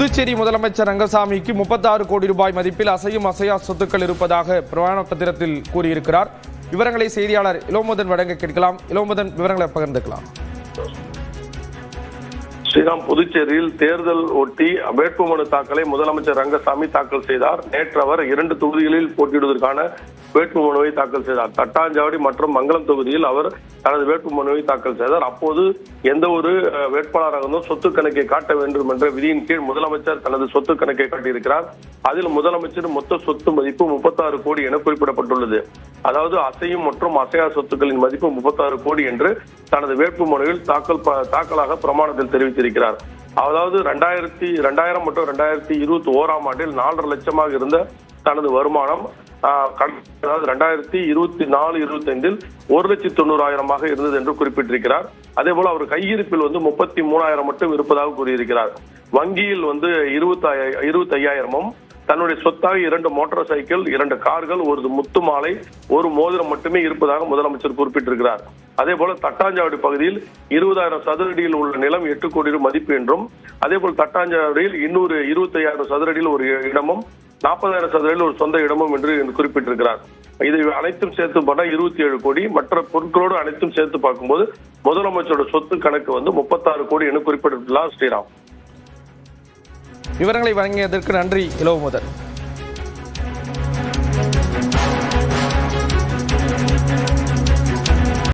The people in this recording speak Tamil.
புதுச்சேரி முதலமைச்சர் ரங்கசாமிக்கு 36 கோடி ரூபாய் மதிப்பில் அசையும் அசையா சொத்துக்கள் இருப்பதாக பிரமாண பத்திரத்தில் கூறியிருக்கிறார். விவரங்களை செய்தியாளர் இளோமுதன் வழங்க கேட்கலாம். இளோமுதன், விவரங்களை பகிர்ந்துக்கலாம். ஸ்ரீராம், புதுச்சேரியில் தேர்தல் ஒட்டி வேட்புமனு தாக்கலை முதலமைச்சர் ரங்கசாமி தாக்கல் செய்தார். நேற்று அவர் 2 தொகுதிகளில் போட்டியிடுவதற்கான வேட்புமனுவை தாக்கல் செய்தார். தட்டாஞ்சாவடி மற்றும் மங்களம் தொகுதியில் அவர் தனது வேட்புமனுவை தாக்கல் செய்தார். அப்போது எந்த ஒரு வேட்பாளராக இருந்தும் சொத்து கணக்கை காட்ட வேண்டும் என்ற விதியின் கீழ் முதலமைச்சர் தனது சொத்து கணக்கை காட்டியிருக்கிறார். அதில் முதலமைச்சர் மொத்த சொத்து மதிப்பு 36 கோடி என குறிப்பிடப்பட்டுள்ளது. அதாவது அசையும் மற்றும் அசையா சொத்துக்களின் மதிப்பு 36 கோடி என்று தனது வேட்புமனுவில் தாக்கலாக பிரமாணத்தில் தெரிவித்திருக்கிறார். அதாவது 2000 மற்றும் 2021ஆம் ஆண்டில் 4.5 லட்சமாக இருந்த தனது வருமானம் அதாவது 2024-25இல் 1,90,000 இருந்தது என்று குறிப்பிட்டிருக்கிறார். அதே போல அவர் கையிருப்பில் 33,000 மட்டும் இருப்பதாக கூறியிருக்கிறார். வங்கியில் 25,000 தன்னுடைய சொத்தாக 2 மோட்டார் சைக்கிள், 2 கார்கள், ஒரு முத்து மாலை, ஒரு மோதிரம் மட்டுமே இருப்பதாக முதலமைச்சர் குறிப்பிட்டிருக்கிறார். அதே போல தட்டாஞ்சாவடி பகுதியில் 20,000 சதுரடியில் உள்ள நிலம் 8 கோடி ரூபாய் மதிப்பு என்றும், அதே போல் தட்டாஞ்சாவடியில் இன்னொரு 25,000 சதுரடியில் ஒரு இடமும், 40,000 சதுரடியில் ஒரு சொந்த இடமும் என்று குறிப்பிட்டிருக்கிறார். இதை அனைத்தும் சேர்த்து பார்த்தா 27 கோடி. மற்ற பொருட்களோடு அனைத்தும் சேர்த்து பார்க்கும்போது முதலமைச்சரோட சொத்து கணக்கு 36 கோடி என குறிப்பிட்டுள்ளார். ஸ்ரீராம், விவரங்களை வழங்கியதற்கு நன்றி இளோமுதன்.